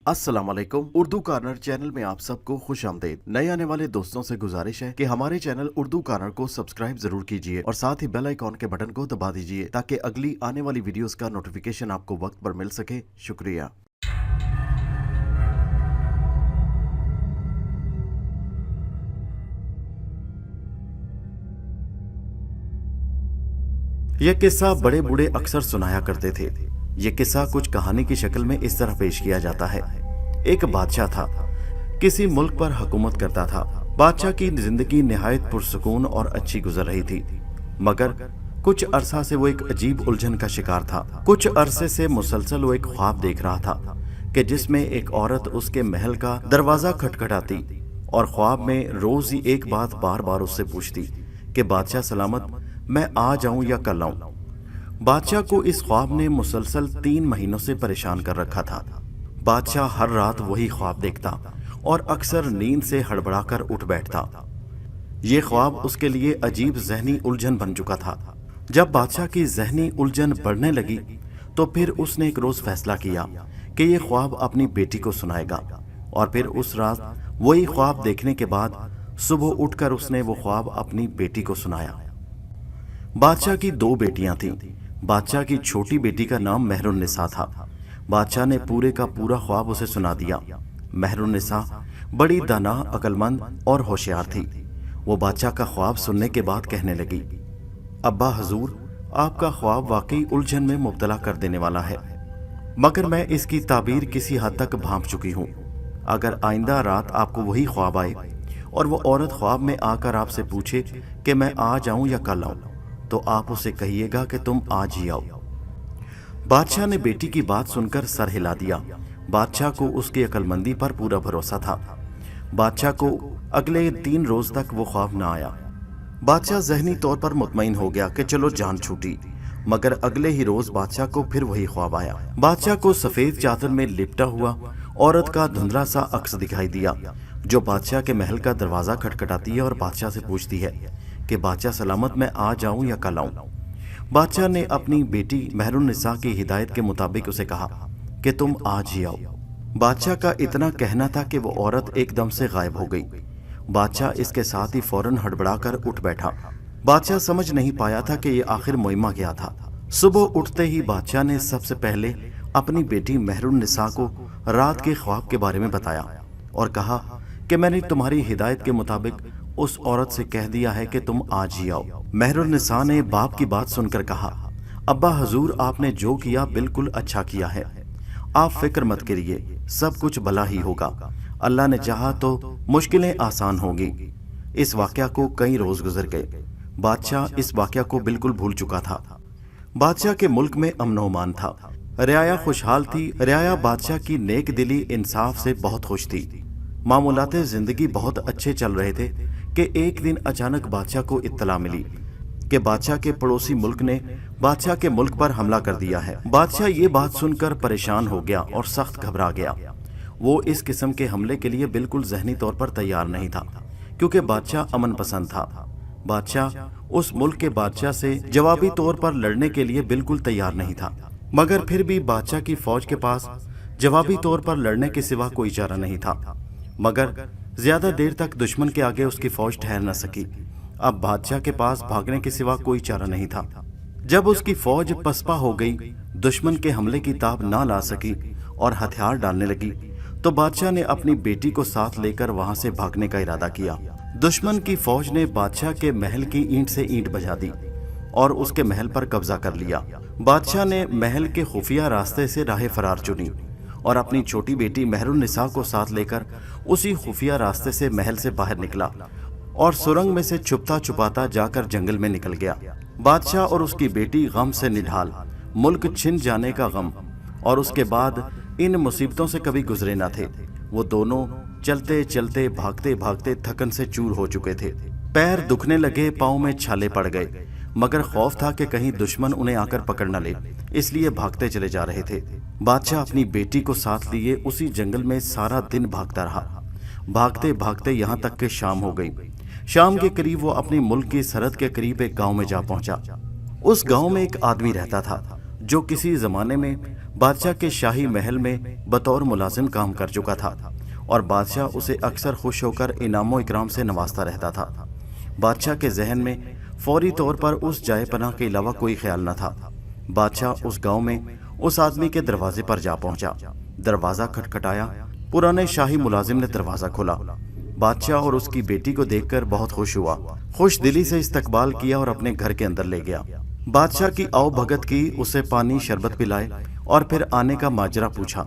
अस्सलाम वालेकुम। Urdu corner channel में आप सबको खुश आमदीद। नए आने वाले दोस्तों से गुजारिश है कि हमारे चैनल उर्दू कॉर्नर को सब्सक्राइब जरूर कीजिए और साथ ही बेल आइकॉन के बटन को दबा दीजिए ताकि अगली आने वाली वीडियोस का नोटिफिकेशन आपको वक्त पर मिल सके। शुक्रिया। यह किस्सा बड़े बूढ़े अक्सर सुनाया करते थे। यह किस्सा कुछ कहानी की शक्ल में इस तरह पेश किया जाता है। एक बादशाह था, किसी मुल्क पर हुकूमत करता था। बादशाह की जिंदगी निहायत पुरसुकून और अच्छी गुजर रही थी, मगर कुछ अरसा से वो एक अजीब उलझन का शिकार था। कुछ अरसे से मुसलसल वो एक ख्वाब देख रहा था कि जिसमें एक औरत उसके महल का दरवाजा खटखटाती और ख्वाब में रोज ही एक बात बार बार उससे पूछती कि बादशाह सलामत, मैं आ जाऊं या कल आऊं। बादशाह को इस ख्वाब ने मुसलसल 3 महीनों से परेशान कर रखा था। बादशाह हर रात वही ख्वाब देखता और अक्सर नींद से हड़बड़ाकर उठ बैठता। ये ख्वाब उसके लिए अजीब जहनी उलझन बन चुका था। जब बादशाह की जहनी उलझन बढ़ने लगी तो फिर उसने एक रोज फैसला किया कि ये ख्वाब अपनी बेटी को सुनाएगा, और फिर उस रात वही ख्वाब देखने के बाद सुबह उठकर उसने वो ख्वाब अपनी बेटी को सुनाया। बादशाह की 2 बेटियां थीं। बादशाह की छोटी बेटी का नाम मेहरुन्निसा था। बादशाह ने पूरे का पूरा ख्वाब उसे सुना दिया। मेहरुन्निसा बड़ी दाना, अक्लमंद और होशियार थी। वो बादशाह का ख्वाब सुनने के बाद कहने लगी, अब्बा हजूर, आपका ख्वाब वाकई उलझन में मुब्तला कर देने वाला है, मगर मैं इसकी ताबीर किसी हद तक भांप चुकी हूँ। अगर आइंदा रात आपको वही ख्वाब आए और वो औरत ख्वाब में आकर आपसे पूछे कि मैं आ जाऊं या कल आऊं, तो आप उसे कहिएगा कि तुम आज ही आओ। बादशाह ने बेटी की बात सुनकर सर हिला दिया। बादशाह को उसकी अक्लमंदी पर पूरा भरोसा था। बादशाह को अगले 3 रोज तक वो ख्वाब ना आया। बादशाह जहनी तौर पर मुतमईन हो गया कि चलो जान छूटी, मगर अगले ही रोज बादशाह को फिर वही ख्वाब आया। बादशाह को सफेद चादर में लिपटा हुआ औरत का धुंधला सा अक्स दिखाई दिया, जो बादशाह के महल का दरवाजा खटखटाती है और बादशाह से पूछती है कि बादशाह सलामत, मैं आ जाऊं या कल आऊं। बादशाह ने अपनी बेटी मेहरुन्निसा की हिदायत के मुताबिक उसे कहा कि तुम आज ही आओ। बादशाह का इतना कहना था कि वो औरत एकदम से गायब हो गई। बादशाह इसके साथ ही फौरन हड़बड़ाकर उठ बैठा। बादशाह समझ नहीं पाया था कि ये आखिर मुइम्मा क्या था। सुबह उठते ही बादशाह ने सबसे पहले अपनी बेटी मेहरुन्निसा को रात के ख्वाब के बारे में बताया और कहा कि मैंने तुम्हारी हिदायत के मुताबिक उस औरत से कह दिया है कि तुम आज ही आओ। मेहरुन्निसा ने बाप की बात सुनकर कहा, अब्बा हजूर, आपने जो किया बिल्कुल अच्छा किया है। आप फिक्र मत करिए, सब कुछ भला ही होगा। अल्लाह ने चाहा तो मुश्किलें आसान होंगी। इस वाकया को कई रोज गुजर गए। बादशाह इस वाकया को बिल्कुल भूल चुका था। बादशाह के मुल्क में अमन ओ अमान था। रियाया खुशहाल थी। रियाया बादशाह की नेक दिली इंसाफ से बहुत खुश थी। मामूलाते जिंदगी बहुत अच्छे चल रहे थे कि एक दिन अचानक बादशाह को इत्तला मिली कि बादशाह के पड़ोसी मुल्क ने बादशाह के मुल्क पर हमला कर दिया है। बादशाह ये बात सुनकर परेशान हो गया और सख्त घबरा गया। वो इस किस्म के हमले के लिए बिल्कुल जहनी तौर पर तैयार नहीं था, क्योंकि बादशाह अमन पसंद था। बादशाह उस मुल्क के बादशाह से जवाबी तौर पर लड़ने के लिए बिल्कुल तैयार नहीं था, मगर फिर भी बादशाह की फौज के पास जवाबी तौर पर लड़ने के सिवा कोई चारा नहीं था। मगर ज्यादा देर तक दुश्मन के आगे उसकी फौज ठहर न सकी। अब बादशाह के पास भागने के सिवा कोई चारा नहीं था। जब उसकी फौज पसपा हो गई, दुश्मन के हमले की ताब ना ला सकी और हथियार डालने लगी, तो बादशाह ने अपनी बेटी को साथ लेकर वहां से भागने का इरादा किया। दुश्मन की फौज ने बादशाह के महल की ईंट से ईंट बजा दी और उसके महल पर कब्जा कर लिया। बादशाह ने महल के खुफिया रास्ते से राह फरार चुनी और अपनी छोटी बेटी मेहरुन्निसा को साथ लेकर उसी खुफिया रास्ते से महल से बाहर निकला और सुरंग में से छुपता छुपाता जाकर जंगल में निकल गया। बादशाह और उसकी बेटी गम से निढाल, मुल्क छिन जाने का गम और उसके बाद इन मुसीबतों से कभी गुजरे न थे। वो दोनों चलते चलते भागते भागते थकन से चूर हो चुके थे। पैर दुखने लगे, पाँव में छाले पड़ गए, मगर खौफ था कि कहीं दुश्मन उन्हें आकर पकड़ न ले, इसलिए भागते चले जा रहे थे। बादशाह अपनी बेटी को साथ लिए उसी जंगल में सारा दिन भागता रहा। भागते भागते यहाँ तक कि शाम हो गई। शाम के करीब वो अपनी मुल्क की सरहद के करीब एक गांव में जा पहुंचा। उस गांव में एक आदमी रहता था जो किसी जमाने में बादशाह के शाही महल में बतौर मुलाजिम काम कर चुका था और बादशाह उसे अक्सर खुश होकर इनामो इकराम से नवाजता रहता था। बादशाह के जहन में फौरी तौर पर उस जाए पनाह के अलावा कोई ख्याल न था। बादशाह उस गांव में उस आदमी के दरवाजे पर जा पहुंचा। दरवाजा खटखटाया। पुराने शाही मुलाजिम ने दरवाजा खोला। बादशाह और उसकी बेटी को देखकर बहुत खुश हुआ। खुश दिली से इस्तकबाल किया और अपने घर के अंदर ले गया। बादशाह की आओ भगत की, उसे पानी शरबत पिलाए और फिर आने का माजरा पूछा।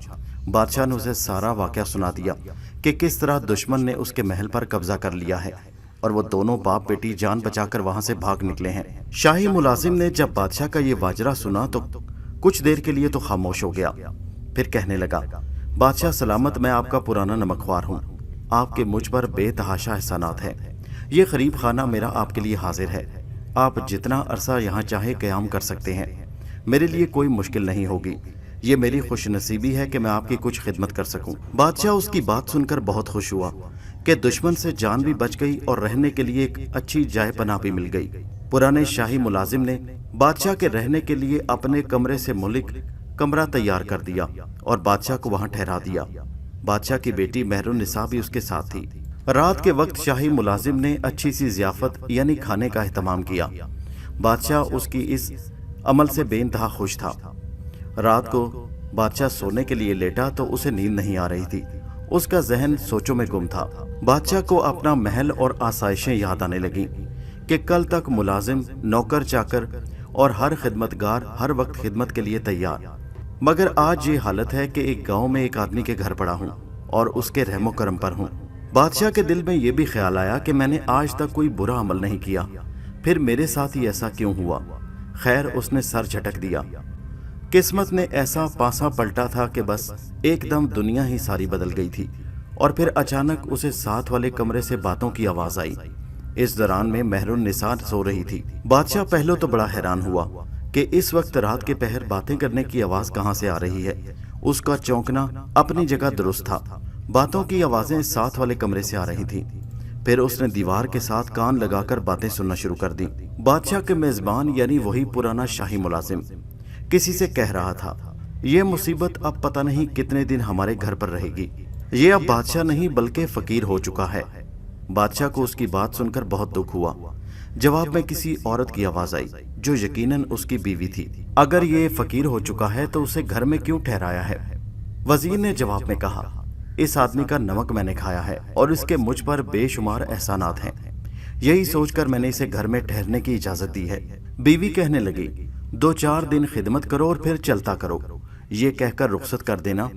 बादशाह ने उसे सारा वाकया सुना दिया कि किस तरह दुश्मन ने उसके महल पर कब्जा कर लिया है और वो दोनों बाप बेटी जान बचाकर वहां से भाग निकले हैं। शाही मुलाजिम ने जब बादशाह का ये वाजरा सुना तो कुछ देर के लिए तो खामोश हो गया। फिर कहने लगा, बादशाह सलामत, मैं आपका पुराना नमकख्वार हूँ। आपके मुझ पर बेतहाशा एहसानात हैं। ये गरीब खाना मेरा आपके लिए हाजिर है। आप जितना अरसा यहाँ चाहे क़याम कर सकते हैं। मेरे लिए कोई मुश्किल नहीं होगी। ये मेरी खुशनसीबी है कि मैं आपकी कुछ खिदमत कर सकूं। बादशाह उसकी बात सुनकर बहुत खुश हुआ कि दुश्मन से जान भी बच गई और रहने के लिए एक अच्छी जाए पनाह भी मिल गई। पुराने शाही मुलाजिम ने बादशाह के रहने के लिए अपने कमरे से मुल्क कमरा तैयार कर दिया और बादशाह को वहां ठहरा दिया। बादशाह की बेटी मेहरुन्निसा भी उसके साथ थी। रात के वक्त शाही मुलाजिम ने अच्छी सी ज़ियाफत यानी खाने का एहतमाम किया। बादशाह उसकी इस अमल से बेइंतहा खुश था। रात को बादशाह सोने के लिए लेटा तो उसे नींद नहीं आ रही थी। उसका जहन सोचों में गुम था। बादशाह को अपना महल और आसाइशें याद आने लगीं कि कल तक मुलाजिम, नौकर चाकर और हर खिदमतगार हर वक्त खिदमत के लिए तैयार, मगर आज ये हालत है कि एक गांव में एक आदमी के घर पड़ा हूँ और उसके रहमो करम पर हूँ। बादशाह के दिल में ये भी ख्याल आया कि मैंने आज तक कोई बुरा अमल नहीं किया, फिर मेरे साथ ही ऐसा क्यों हुआ। खैर, उसने सर झटक दिया। किस्मत ने ऐसा पासा पलटा था कि बस एकदम दुनिया ही सारी बदल गई थी। और फिर अचानक उसे साथ वाले कमरे से बातों की आवाज आई। इस दौरान में मेहरुन्निसा सो रही थी। बादशाह पहले तो बड़ा हैरान हुआ कि इस वक्त रात के पहर बातें करने की आवाज कहां से आ रही है। उसका चौंकना अपनी जगह दुरुस्त था। बातों की आवाजें साथ वाले कमरे से आ रही थी। फिर उसने दीवार के साथ कान लगाकर बातें सुनना शुरू कर दी। बादशाह के मेजबान यानी वही पुराना शाही मुलाजिम किसी से कह रहा था, ये मुसीबत अब पता नहीं कितने दिन हमारे घर पर रहेगी। ये अब बादशाह नहीं बल्कि फकीर हो चुका है। बादशाह को उसकी बात सुनकर बहुत दुख हुआ। जवाब में किसी औरत की आवाज आई जो यकीनन उसकी बीवी थी। अगर ये फकीर हो चुका है तो उसे घर में क्यों ठहराया है? वजीर ने जवाब में कहा, इस आदमी का नमक मैंने खाया है और इसके मुझ पर बेशुमार एहसानात हैं। यही सोचकर मैंने इसे घर में ठहरने की इजाजत दी है। बीवी कहने लगी, 2-4 दिन खिदमत करो और फिर चलता करो। ये कहकर रुखसत कर देना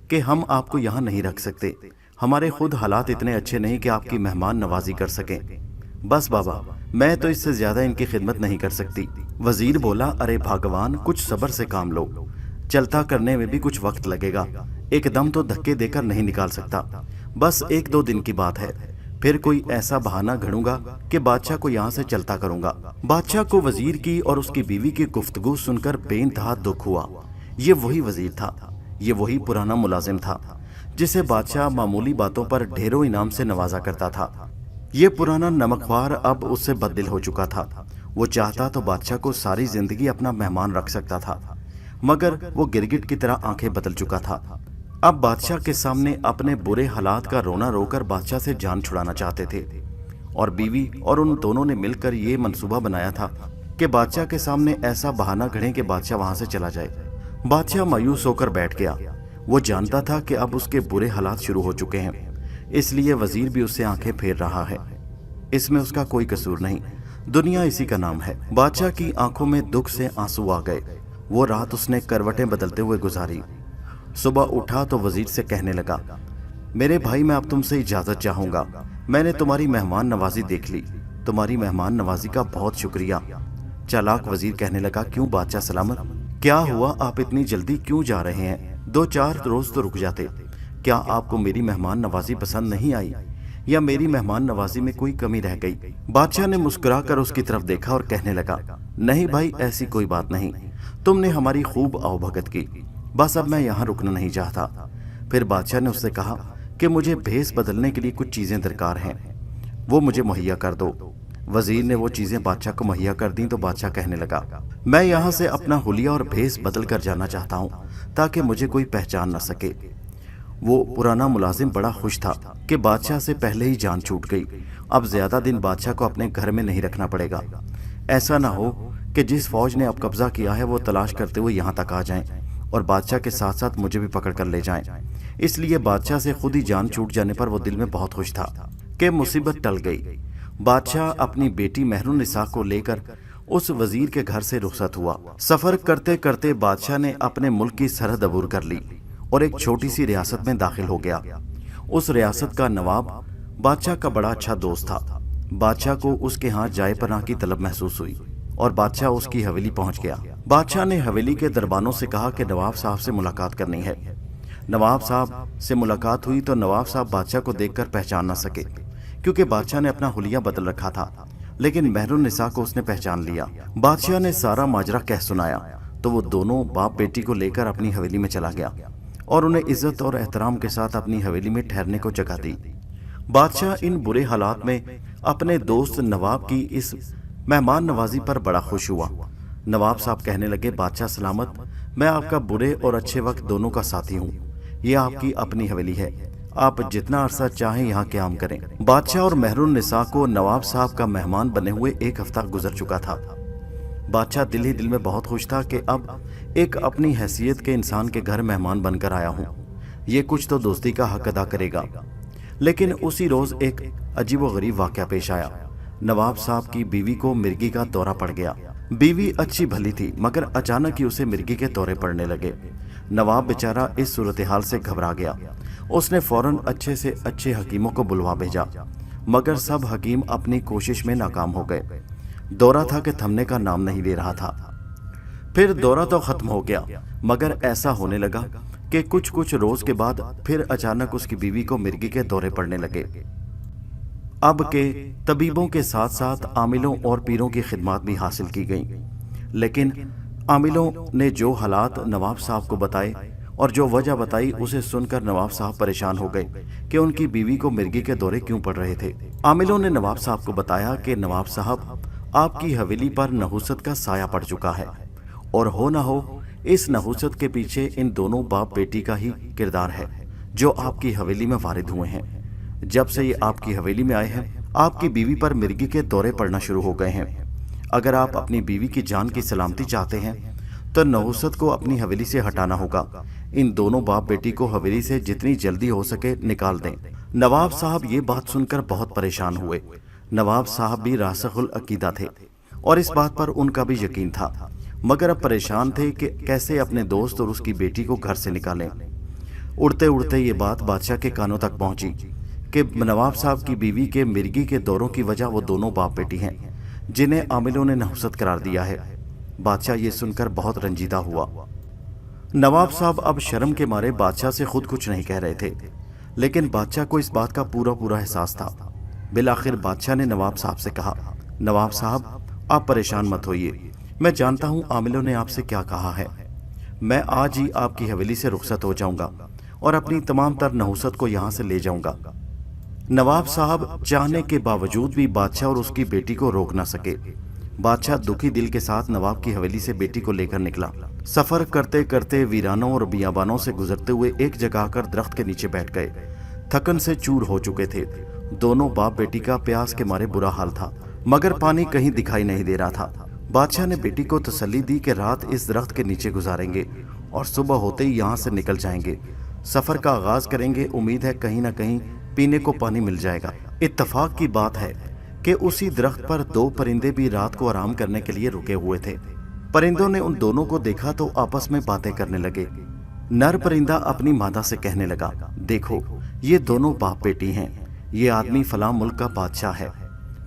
कि हम आपको यहाँ नहीं रख सकते। हमारे खुद हालात इतने अच्छे नहीं कि आपकी मेहमान नवाजी कर सकें। बस बाबा, मैं तो इससे ज्यादा इनकी खिदमत नहीं कर सकती। वजीर बोला, अरे भगवान, कुछ सब्र से काम लो। चलता करने में भी कुछ वक्त लगेगा। एकदम तो धक्के देकर नहीं निकाल सकता। बस 1-2 दिन की बात है। फिर कोई ऐसा बहाना घड़ूंगा कि बादशाह को यहाँ से चलता करूंगा। बादशाह को वजीर की और उसकी बीवी की गुफ्तगू सुनकर बेइंतहा दुख हुआ। ये वही वजीर था, ये वही पुराना मुलाजिम था जिसे बादशाह मामूली बातों पर ढेरों इनाम से नवाजा करता था। ये पुराना नमकख्वार अब उससे बददिल हो चुका था। वो चाहता तो बादशाह को सारी जिंदगी अपना मेहमान रख सकता था, मगर वो गिरगिट की तरह आंखें बदल चुका था। अब बादशाह के सामने अपने बुरे हालात का रोना रोकर बादशाह से जान छुड़ाना चाहते थे और बीवी और उन दोनों ने मिलकर ये मंसूबा बनाया था कि बादशाह के सामने ऐसा बहाना गढ़ें कि बादशाह वहां से चला जाए। बादशाह मायूस होकर बैठ गया। वो जानता था कि अब उसके बुरे हालात शुरू हो चुके हैं, इसलिए वजीर भी उससे आंखें फेर रहा है। इसमें उसका कोई कसूर नहीं, दुनिया इसी का नाम है। बादशाह की आंखों में दुख से आंसू आ गए। वो रात उसने करवटें बदलते हुए गुजारी। सुबह उठा तो वजीर से कहने लगा, मेरे भाई, मैं अब तुमसे इजाजत चाहूंगा। मैंने तुम्हारी मेहमान नवाजी देख ली। तुम्हारी मेहमान नवाजी का बहुत शुक्रिया। चालाक वजीर कहने लगा, क्यों बादशाह सलामत? क्या हुआ? आप इतनी जल्दी क्यों जा रहे हैं? 2-4 रोज तो रुक जाते। क्या आपको मेरी मेहमान नवाजी पसंद नहीं आई या मेरी मेहमान नवाजी में कोई कमी रह गई? बादशाह ने मुस्कुराकर उसकी तरफ देखा और कहने लगा, नहीं भाई, ऐसी कोई बात नहीं। तुमने हमारी खूब आवभगत की। बस अब मैं यहाँ रुकना नहीं चाहता। फिर बादशाह ने उससे कहा कि मुझे भेस बदलने के लिए कुछ चीजें दरकार हैं, वो मुझे मुहैया कर दो। वजीर ने वो चीजें बादशाह को मुहैया कर दी तो बादशाह कहने लगा, मैं यहाँ से अपना हुलिया और भेस बदल कर जाना चाहता हूँ ताकि मुझे कोई पहचान न सके। वो पुराना मुलाजिम बड़ा खुश था कि बादशाह से पहले ही जान छूट गई। अब ज्यादा दिन बादशाह को अपने घर में नहीं रखना पड़ेगा। ऐसा ना हो कि जिस फौज ने अब कब्जा किया है वो तलाश करते हुए यहाँ तक आ जाएं और बादशाह के साथ साथ मुझे भी पकड़ कर ले जाएं। इसलिए बादशाह से खुद ही जान छूट जाने पर वो दिल में बहुत खुश था कि मुसीबत टल गई। बादशाह अपनी बेटी महरुन्निसा को लेकर उस वजीर के घर से रुखसत हुआ। सफर करते करते बादशाह ने अपने मुल्क की सरहद अबूर कर ली और एक छोटी सी रियासत में दाखिल हो गया। उस रियासत का नवाब बादशाह का बड़ा अच्छा दोस्त था। बादशाह को उसके यहाँ जाए पनाह की तलब महसूस हुई और बादशाह उसकी हवेली पहुंच गया। बादशाह ने हवेली के दरबानों से कहा कि नवाब साहब से मुलाकात करनी है। नवाब साहब से मुलाकात हुई तो नवाब साहब बादशाह को देखकर पहचान न सके, क्योंकि बादशाह ने अपना हुलिया बदल रखा था, लेकिन महरुन्निसा को उसने पहचान लिया। बादशाह ने सारा माजरा कह सुनाया तो वो दोनों बाप बेटी को लेकर अपनी हवेली में चला गया और उन्हें इज्जत और एहतराम के साथ अपनी हवेली में ठहरने को जगह दी। बादशाह इन बुरे हालात में अपने दोस्त नवाब की इस मेहमान नवाजी पर बड़ा खुश हुआ। नवाब साहब कहने लगे, बादशाह सलामत, मैं आपका बुरे और अच्छे वक्त दोनों का साथी हूँ। ये आपकी अपनी हवेली है, आप जितना अरसा चाहें यहाँ क़याम करें। बादशाह और महरुन्निसा को नवाब साहब का मेहमान बने हुए 1 हफ्ता गुजर चुका था। बादशाह दिल ही दिल में बहुत खुश था कि अब एक अपनी हैसियत के इंसान के घर मेहमान बनकर आया हूँ, ये कुछ तो दोस्ती का हक अदा करेगा। लेकिन उसी रोज एक अजीबोगरीब वाक़या पेश आया। नवाब साहब की बीवी को मिर्गी का दौरा पड़ गया। बीवी अच्छी भली थी, मगर अचानक ही उसे मिर्गी के दौरे पड़ने लगे। नवाब बेचारा इस सूरत हाल से घबरा गया। उसने फौरन अच्छे से अच्छे हकीमों को बुलवा भेजा, मगर सब हकीम अपनी कोशिश में नाकाम हो गए। दौरा था कि थमने का नाम नहीं ले रहा था। फिर दौरा तो खत्म हो गया, मगर ऐसा होने लगा कि कुछ रोज के बाद फिर अचानक उसकी बीवी को मिर्गी के दौरे पड़ने लगे। अब के तबीबों के साथ साथ आमिलों और पीरों की खिदमत भी हासिल की गई, लेकिन आमिलों ने जो हालात नवाब साहब को बताए और जो वजह बताई उसे सुनकर नवाब साहब परेशान हो गए कि उनकी बीवी को मिर्गी के दौरे क्यों पड़ रहे थे। आमिलों ने नवाब साहब को बताया कि नवाब साहब, आपकी हवेली पर नहुसत का साया पड़ चुका है और हो ना हो इस नहुसत के पीछे इन दोनों बाप बेटी का ही किरदार है जो आपकी हवेली में वारिद हुए हैं। जब से ये आपकी हवेली में आए हैं, आपकी बीवी पर मिर्गी के दौरे पड़ना शुरू हो गए हैं। अगर आप अपनी बीवी की जान की सलामती चाहते हैं तो नहुसत को अपनी हवेली से हटाना होगा। इन दोनों बाप बेटी को हवेली से जितनी जल्दी हो सके निकाल दें। नवाब साहब ये बात सुनकर बहुत परेशान हुए। नवाब साहब भी रासिखुल अकीदा थे और इस बात पर उनका भी यकीन था, मगर अब परेशान थे कि कैसे अपने दोस्त और उसकी बेटी को घर से निकालें। उड़ते उड़ते ये बात बादशाह के कानों तक पहुंची कि नवाब साहब की बीवी के मिर्गी के दौरों की वजह वो दोनों बाप बेटी हैं जिन्हें आमिलों ने नहुसत करार दिया है। बादशाह ये सुनकर बहुत रंजीदा हुआ। नवाब साहब अब शर्म के मारे बादशाह से खुद कुछ नहीं कह रहे थे, लेकिन बादशाह को इस बात का पूरा एहसास था। बिलाखिर बादशाह ने नवाब साहब से कहा, नवाब साहब, आप परेशान मत होइए, मैं जानता हूँ आमिलों ने आपसे क्या कहा है। मैं आज ही आपकी हवेली से रुखसत हो जाऊंगा और अपनी तमाम तर नहुसत को यहाँ से ले जाऊंगा। नवाब साहब चाहने के बावजूद भी बादशाह और उसकी बेटी को रोक ना सके। बादशाह दुखी दिल के साथ नवाब की हवेली से बेटी को लेकर निकला। सफर करते करते वीरानों और बियाबानों से गुजरते हुए एक जगह आकर दरख्त के नीचे बैठ गए। थकन से चूर हो चुके थे। दोनों बाप बेटी का प्यास के मारे बुरा हाल था, मगर पानी कहीं दिखाई नहीं दे रहा था। बादशाह ने बेटी को तसल्ली दी कि रात इस दरख्त के नीचे गुजारेंगे और सुबह होते ही यहाँ से निकल जाएंगे। सफर का आगाज करेंगे, उम्मीद है कहीं ना कहीं पीने को पानी मिल जाएगा। इत्तफाक की बात है कि उसी दरख्त पर 2 परिंदे भी रात को आराम करने के लिए रुके हुए थे। परिंदों ने उन दोनों को देखा तो आपस में बातें करने लगे। नर परिंदा अपनी मादा से कहने लगा, देखो ये दोनों बाप बेटी हैं। ये आदमी फलां मुल्क का बादशाह है,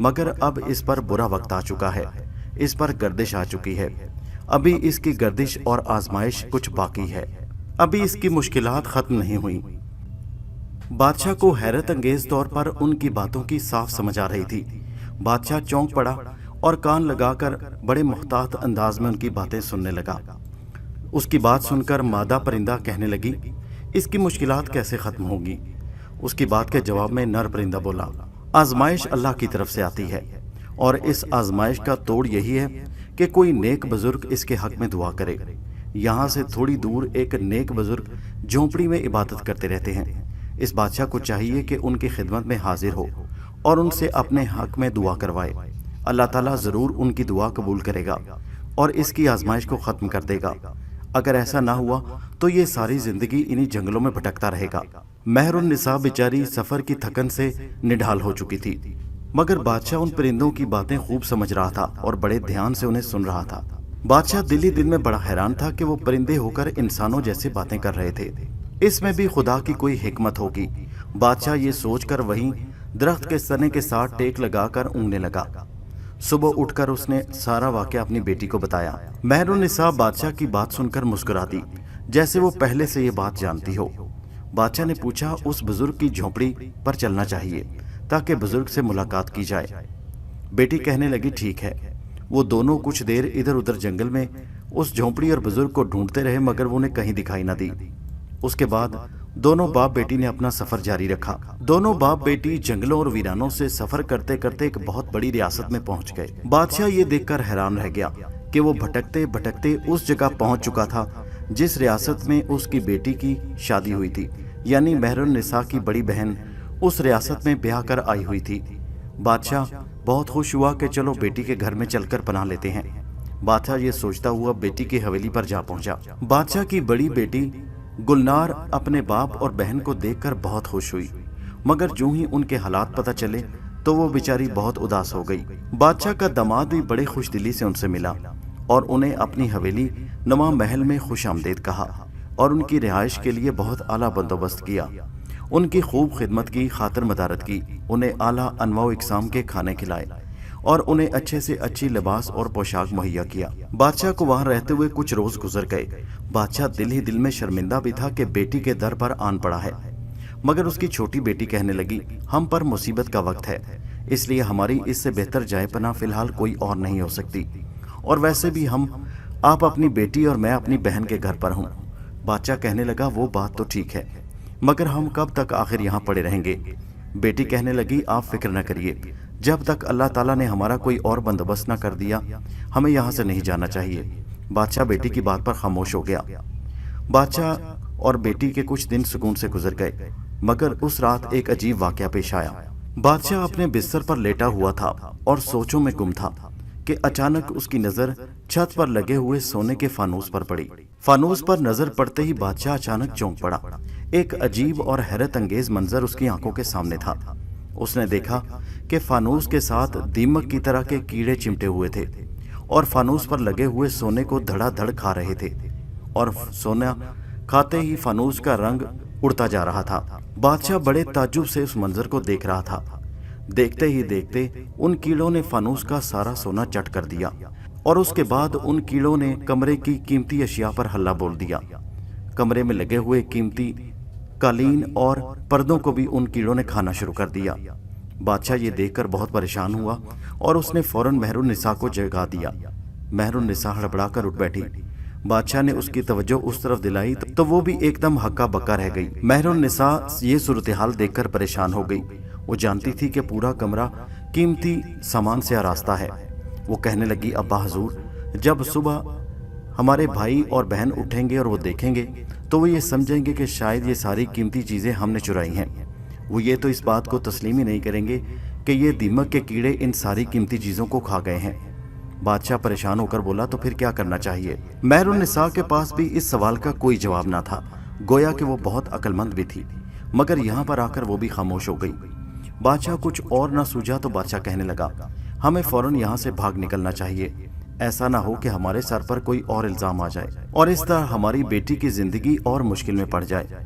मगर अब इस पर बुरा वक्त आ चुका है, इस पर गर्दिश आ चुकी है। अभी इसकी गर्दिश और आजमाइश कुछ बाकी है, अभी इसकी मुश्किलात खत्म नहीं हुई। बादशाह को हैरत अंगेज तौर पर उनकी बातों की साफ समझ आ रही थी। बादशाह चौंक पड़ा और कान लगाकर बड़े मुख्तात अंदाज में उनकी बातें सुनने लगा। उसकी बात सुनकर मादा परिंदा कहने लगी, इसकी मुश्किलात कैसे खत्म होगी। उसकी बात के जवाब में नर परिंदा बोला, आजमाइश अल्लाह की तरफ से आती है और इस आजमाइश का तोड़ यही है कि कोई नेक बुजुर्ग इसके हक में दुआ करे। यहाँ से थोड़ी दूर एक नेक बुजुर्ग झोंपड़ी में इबादत करते रहते हैं। इस बादशाह को चाहिए कि उनकी खिदमत में हाजिर हो और उनसे अपने हक में दुआ करवाए। अल्लाह ताला ज़रूर उनकी दुआ कबूल करेगा और इसकी आजमाइश को ख़त्म कर देगा। अगर ऐसा ना हुआ तो ये सारी ज़िंदगी इन्हीं जंगलों में भटकता रहेगा। मेहरुन्निसा बेचारी सफ़र की थकन से निढाल हो चुकी थी, मगर बादशाह उन परिंदों की बातें खूब समझ रहा था और बड़े ध्यान से उन्हें सुन रहा था। बादशाह दिल ही दिल में बड़ा हैरान था कि वो परिंदे होकर इंसानों जैसे बातें कर रहे थे। इसमें भी खुदा की कोई हिकमत होगी। बादशाह ये सोचकर वहीं दरख्त के तने के साथ टेक लगाकर ऊँगने लगा। सुबह उठकर उसने सारा वाक़या अपनी बेटी को बताया। मेहरुन्निसा बादशाह की बात सुनकर मुस्कुरा दी, जैसे वो पहले से ये बात जानती हो। बादशाह ने पूछा, उस बुजुर्ग की झोंपड़ी पर चलना चाहिए ताकि बुजुर्ग से मुलाकात की जाए। बेटी कहने लगी, ठीक है। वो दोनों कुछ देर इधर उधर जंगल में उस झोंपड़ी और बुजुर्ग को ढूंढते रहे, मगर वो उन्हें कहीं दिखाई न दी। उसके बाद दोनों बाप बेटी ने अपना सफर जारी रखा। दोनों बाप बेटी जंगलों और वीरानों से सफर करते करते एक बहुत बड़ी रियासत में पहुंच गए। बादशाह ये देखकर हैरान रह गया कि वो भटकते भटकते उस जगह पहुंच चुका था जिस रियासत में उसकी बेटी की शादी हुई थी, यानी मेहरुन्निसा की बड़ी बहन उस रियासत में ब्याह कर आई हुई थी। बादशाह बहुत खुश हुआ कि चलो बेटी के घर में चलकर पनाह लेते हैं। बादशाह ये सोचता हुआ बेटी की हवेली पर जा पहुंचा। बादशाह की बड़ी बेटी गुलनार अपने बाप और बहन को देखकर बहुत खुश हुई, मगर जो ही उनके हालात पता चले तो वो बेचारी बहुत उदास हो गई। बादशाह का दामाद भी बड़े खुशदिली से उनसे मिला और उन्हें अपनी हवेली नुमा महल में खुशामदीद कहा और उनकी रिहाइश के लिए बहुत आला बंदोबस्त किया। उनकी खूब खिदमत की, खातिर मदारत की, उन्हें आला अनवा इकसाम के खाने खिलाए और उन्हें अच्छे से अच्छी लिबास और पोशाक मुहैया किया। बादशाह को वहां रहते हुए कुछ रोज गुजर गए। बादशाह दिल ही दिल में शर्मिंदा भी था कि बेटी के दर पर आन पड़ा है, मगर उसकी छोटी बेटी कहने लगी, हम पर मुसीबत का वक्त है, इसलिए हमारी इससे बेहतर जाए पनाह फिलहाल कोई और नहीं हो सकती, और वैसे भी आप अपनी बेटी और मैं अपनी बहन के घर पर हूँ। बादशाह कहने लगा, वो बात तो ठीक है, मगर हम कब तक आखिर यहाँ पड़े रहेंगे। बेटी कहने लगी, आप फिक्र न करिए, जब तक अल्लाह ताला ने हमारा कोई और बंदोबस्त न कर दिया हमें यहाँ से नहीं जाना चाहिए। बादशाह बेटी की बात पर खामोश हो गया। बादशाह और बेटी के कुछ दिन सुकून से गुजर गए, मगर उस रात एक अजीब वाकया पेश आया। बादशाह अपने बिस्तर पर लेटा हुआ था और सोचों में गुम था कि अचानक उसकी नजर छत पर लगे हुए सोने के फानूस पर पड़ी। फानूस पर नजर पड़ते ही बादशाह अचानक चौंक पड़ा। एक अजीब और हैरत अंगेज मंजर उसकी आंखों के सामने था। उसने देखा कि फानूस के साथ दीमक की तरह के कीड़े चिमटे हुए थे और फानूस पर लगे हुए सोने को धड़ाधड़ खा रहे थे, और सोना खाते ही फानूस का रंग उड़ता जा रहा था। बादशाह बड़े ताज्जुब से उस मंजर को देख रहा था। देखते ही देखते उन कीड़ों ने फानूस का सारा सोना चट कर दिया और उसके बाद उन कीड़ों ने कमरे की कीमती अशिया पर हल्ला बोल दिया। कमरे में लगे हुए कीमती कालीन और पर्दों को भी उन कीड़ों ने खाना शुरू कर दिया। बादशाह ये देखकर बहुत परेशान हुआ और उसने फौरन मेहरुन्निसा को जगा दिया। मेहरुन्निसा हड़बड़ाकर उठ बैठी। बादशाह ने उसकी तवज्जो उस तरफ दिलाई तो वो भी एकदम हक्का बक्का रह गई। मेहरुन्निसा ये सूरत हाल देखकर परेशान हो गई। वो जानती थी कि पूरा कमरा कीमती सामान से आरास्ता है। वो कहने लगी, अब्बा हजूर, जब सुबह हमारे भाई और बहन उठेंगे और वो देखेंगे तो वो ये समझेंगे कि शायद ये सारी कीमती चीज़ें हमने चुराई हैं। वो ये तो इस बात को तस्लीम ही नहीं करेंगे कि ये दीमक के कीड़े इन सारी कीमती चीज़ों को खा गए हैं। बादशाह परेशान होकर बोला, तो फिर क्या करना चाहिए। मेहरुन्निसा के पास भी इस सवाल का कोई जवाब ना था, गोया कि वो बहुत अक्लमंद भी थी, मगर यहाँ पर आकर वो भी खामोश हो गई। बादशाह कुछ और ना सूझा तो बादशाह कहने लगा, हमें फौरन यहाँ से भाग निकलना चाहिए। ऐसा ना हो कि हमारे सर पर कोई और इल्जाम आ जाए और इस तरह हमारी बेटी की जिंदगी और मुश्किल में पड़ जाए।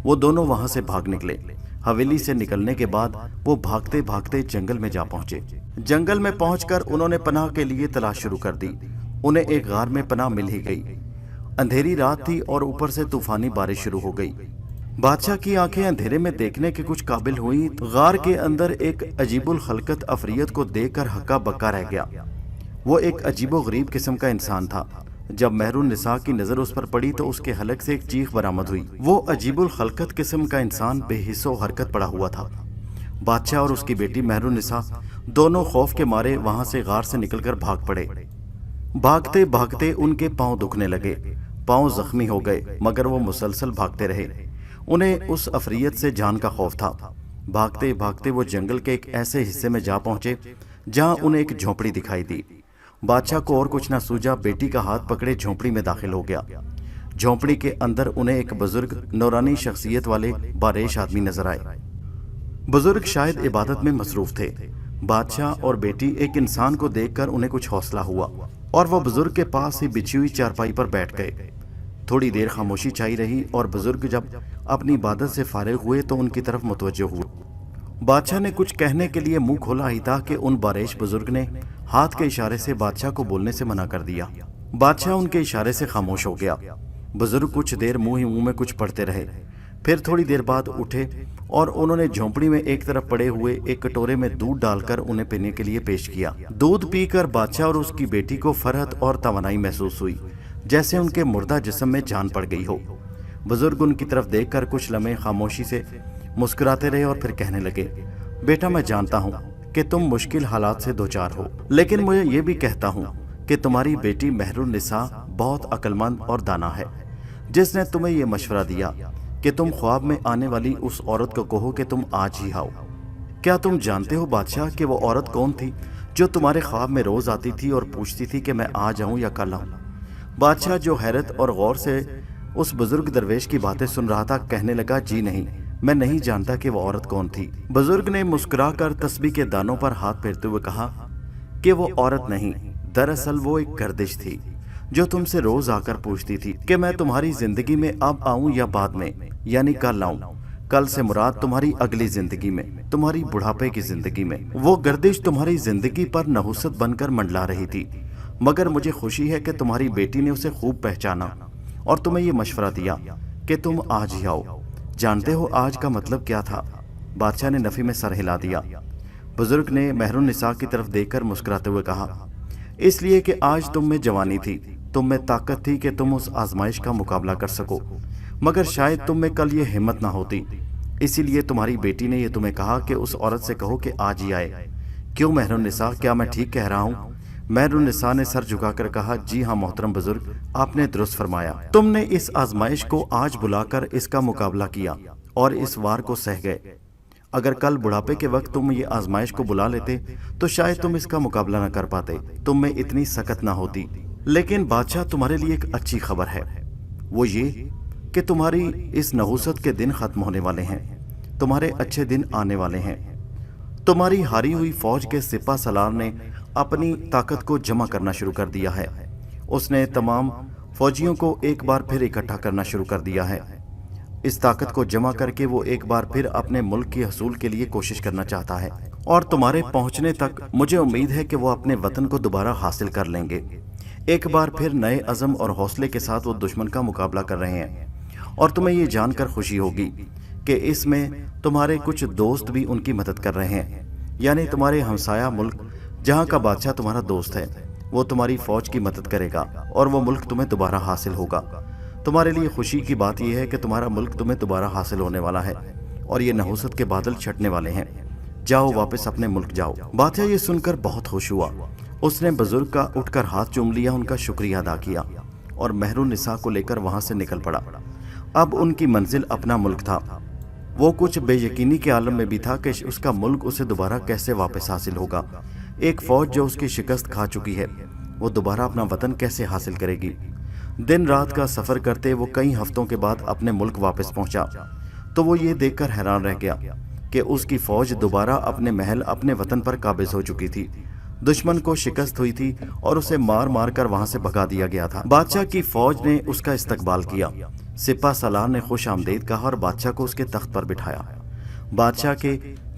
वो दोनों वहां से भाग निकले। हवेली से निकलने के बाद वो भागते भागते जंगल में जा पहुंचे। जंगल में पहुंचकर उन्होंने पनाह के लिए तलाश शुरू कर दी। उन्हें एक गार में पनाह मिल ही गई। अंधेरी रात थी और ऊपर से तूफानी बारिश शुरू हो गई। बादशाह की आंखें अंधेरे में देखने के कुछ काबिल हुई। गार के अंदर एक अजीबुल खलकत अफरियत को देखकर हक्का बक्का रह गया। वो एक अजीबो गरीब किस्म का इंसान था। जब मेहरुन्निसा की नजर उस पर पड़ी तो उसके हलक से एक चीख बरामद हुई। वो अजीबुल खलकत किस्म का इंसान बेहिस्सो हरकत पड़ा हुआ था। बादशाह और उसकी बेटी मेहरुन्निसा दोनों खौफ के मारे वहां से गार से निकलकर भाग पड़े। भागते भागते उनके पांव दुखने लगे। पांव जख्मी हो गए, मगर वो मुसलसल भागते रहे। उन्हें उस अफरियत से जान का खौफ था। भागते भागते वो जंगल के एक ऐसे हिस्से में जा पहुंचे जहां उन्हें एक झोंपड़ी दिखाई दी। बादशाह को और कुछ ना सूझा, बेटी का हाथ पकड़े झोंपड़ी में दाखिल हो गया। झोंपड़ी के अंदर उन्हें एक बुजुर्ग नौरानी शख्सियत वाले बारेश आदमी नजर आए। बुजुर्ग शायद इबादत में मसरूफ थे। बादशाह और बेटी एक इंसान को देखकर उन्हें कुछ हौसला हुआ और वह बुजुर्ग के पास ही बिछी हुई चारपाई पर बैठ गए। थोड़ी देर खामोशी छाई रही और बुजुर्ग जब अपनी इबादत से फारिग हुए तो उनकी तरफ मुतवज्जो हुए। बादशाह ने कुछ कहने के लिए मुंह खोला ही था कि उन बारेश बुजुर्ग ने हाथ के इशारे से बादशाह को बोलने से मना कर दिया। बादशाह उनके इशारे से खामोश हो गया। बुजुर्ग कुछ देर मुंह ही मुंह में कुछ पढ़ते रहे, फिर थोड़ी देर बाद उठे और उन्होंने झोंपड़ी में एक तरफ पड़े हुए एक कटोरे में दूध डालकर उन्हें पीने के लिए पेश किया। दूध पीकर बादशाह और उसकी बेटी को फरहत और तवानाई महसूस हुई, जैसे उनके मुर्दा जिस्म में जान पड़ गई हो। बुजुर्ग उनकी तरफ देखकर कुछ लम्हे खामोशी से मुस्कुराते रहे और फिर कहने लगे, बेटा मैं जानता हूँ कि तुम मुश्किल हालात से दो चार हो, लेकिन मुझे ये भी कहता हूँ कि तुम्हारी बेटी मेहरुन्निसा बहुत अक्लमंद और दाना है, जिसने तुम्हें ये मशवरा दिया कि तुम ख्वाब में आने वाली उस औरत को कहो कि तुम आज ही आओ। क्या तुम जानते हो बादशाह कि वो औरत कौन थी जो तुम्हारे ख्वाब में रोज आती थी और पूछती थी कि मैं आज आऊं या कल आऊं? बादशाह जो हैरत और गौर से उस बुजुर्ग दरवेश की बातें सुन रहा था कहने लगा, जी नहीं, मैं नहीं जानता कि वो औरत कौन थी। बुजुर्ग ने मुस्कुराकर तस्बीह के दानों पर हाथ फेरते हुए कहा कि वो औरत नहीं, दरअसल वो एक गर्दिश थी जो तुमसे रोज आकर पूछती थी कि मैं तुम्हारी जिंदगी में अब आऊं या बाद में, यानी कल आऊं। कल से मुराद तुम्हारी अगली जिंदगी में, तुम्हारी बुढ़ापे की जिंदगी में। वो गर्दिश तुम्हारी जिंदगी पर नहुसत बनकर मंडला रही थी, मगर मुझे खुशी है कि तुम्हारी बेटी ने उसे खूब पहचाना और तुम्हें ये मशवरा दिया कि तुम आज ही आओ। जानते हो आज का मतलब क्या था? बादशाह ने नफी में सर हिला दिया। बुजुर्ग ने मेहरुन्निसा की तरफ देखकर मुस्कुराते हुए कहा, इसलिए कि आज तुम में जवानी थी, तुम में ताकत थी कि तुम उस आजमाइश का मुकाबला कर सको, मगर शायद तुम में कल ये हिम्मत ना होती। इसीलिए तुम्हारी बेटी ने ये तुम्हें कहा कि उस औरत से कहो कि आज ही आए। क्यों मेहरुन्निसा, क्या मैं ठीक कह रहा हूँ? मेहरुन्निसा ने सर झुकाकर कहा, जी हाँ मोहतरम बुजुर्ग, आपने दुरुस्त फरमाया। तुमने इस आजमाइश को आज बुलाकर इसका मुकाबला किया और इस वार को सह गए। अगर कल बुढ़ापे के वक्त तुम ये आजमाइश को बुला लेते तो शायद तुम इसका मुकाबला न कर पाते, तुम में इतनी सकत ना होती। लेकिन बादशाह, तुम्हारे लिए एक अच्छी खबर है, वो ये कि तुम्हारी इस नहुसत के दिन खत्म होने वाले हैं, तुम्हारे अच्छे दिन आने वाले हैं। तुम्हारी हारी हुई फौज के सिपा सलार ने अपनी ताकत को जमा करना शुरू कर दिया है। उसने तमाम फौजियों को एक बार फिर इकट्ठा करना शुरू कर दिया है। इस ताकत को जमा करके वो एक बार फिर अपने मुल्क की हसूल के लिए कोशिश करना चाहता है, और तुम्हारे पहुंचने तक मुझे उम्मीद है कि वो अपने वतन को दोबारा हासिल कर लेंगे। एक बार फिर नए अज़म और हौसले के साथ वो दुश्मन का मुकाबला कर रहे हैं, और तुम्हें ये जानकर खुशी होगी कि इसमें तुम्हारे कुछ दोस्त भी उनकी मदद कर रहे हैं, यानी तुम्हारे हमसाया मुल्क जहाँ का बादशाह तुम्हारा दोस्त है, वो तुम्हारी फौज की मदद करेगा और वो मुल्क तुम्हें दोबारा हासिल होगा। तुम्हारे लिए खुशी की बात यह है कि तुम्हारा मुल्क तुम्हें दोबारा हासिल होने वाला है और ये नहुसत के बादल छटने वाले हैं। जाओ, वापस अपने मुल्क जाओ। बादशाह ये सुनकर बहुत खुश हुआ। उसने बुजुर्ग का उठकर हाथ चूम लिया, उनका शुक्रिया अदा किया और मेहरुन्निसा को लेकर वहां से निकल पड़ा। अब उनकी मंजिल अपना मुल्क था। वो कुछ बेयकीनी के आलम में भी था कि उसका मुल्क उसे दोबारा कैसे वापस हासिल होगा। एक फौज जो उसकी शिकस्त खा चुकी है, वो दोबारा अपना वतन कैसे हासिल करेगी? दिन रात का सफर करते वो कई हफ्तों के बाद अपने मुल्क वापस पहुंचा तो वो ये देखकर हैरान रह गया कि उसकी फौज दोबारा अपने महल, अपने वतन पर काबिज हो चुकी थी। दुश्मन को शिकस्त हुई थी और उसे मार मार कर वहां से भगा दिया गया था। बादशाह की फौज ने उसका इस्तकबाल किया। सिपा सलार ने खुश आमदीद कहा और बादशाह को उसके तख्त पर बिठाया। बादशाह के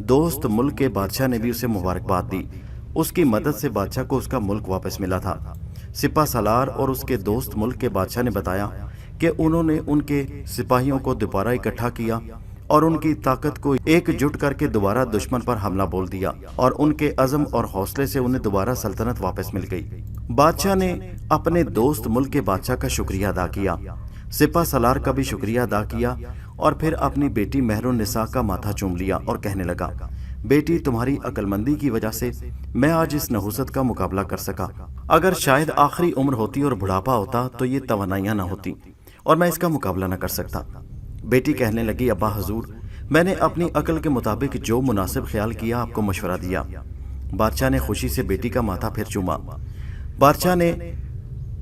दोस्त मुल्क के बादशाह ने भी उसे मुबारकबाद दी। उसकी मदद से बादशाह को उसका मुल्क वापस मिला था। सिपा सलार और उसके दोस्त मुल्क के बादशाह ने बताया कि उन्होंने उनके सिपाहियों को दोबारा इकट्ठा किया और उनकी ताकत को एकजुट करके दोबारा दुश्मन पर हमला बोल दिया और उनके अज़म और हौसले से उन्हें दोबारा सल्तनत वापस मिल गई। बादशाह ने अपने दोस्त मुल्क के बादशाह का शुक्रिया अदा किया, सिपा सलार का भी शुक्रिया अदा किया और फिर अपनी बेटी मेहरुन्निसा का माथा चूम लिया और कहने लगा, बेटी, तुम्हारी अक्लमंदी की वजह से میں آج اس نحوست کا مقابلہ کر سکا۔ اگر شاید آخری عمر ہوتی اور بڑھاپا ہوتا تو یہ توانائیاں نہ ہوتی اور میں اس کا مقابلہ نہ کر سکتا۔ بیٹی کہنے لگی، ابا حضور، میں نے اپنی عقل کے مطابق جو مناسب خیال کیا آپ کو مشورہ دیا۔ بادشاہ نے خوشی سے بیٹی کا ماتھا پھر چوما۔ بادشاہ نے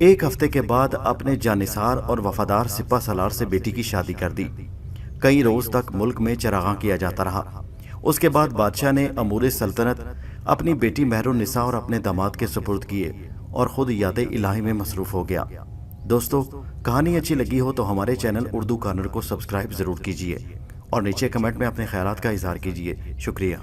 1 ہفتے کے بعد اپنے جانثار اور وفادار سپہ سالار سے بیٹی کی شادی کر دی۔ کئی روز تک ملک میں چراغاں کیا جاتا رہا۔ اس کے بعد بادشاہ نے امور سلطنت اپنی بیٹی مہر النساء اور اپنے داماد کے سپرد کیے اور خود یاد الہی میں مصروف ہو گیا۔ دوستو، کہانی اچھی لگی ہو تو ہمارے چینل اردو کارنر کو سبسکرائب ضرور کیجیے اور نیچے کمنٹ میں اپنے خیالات کا اظہار کیجیے۔ شکریہ۔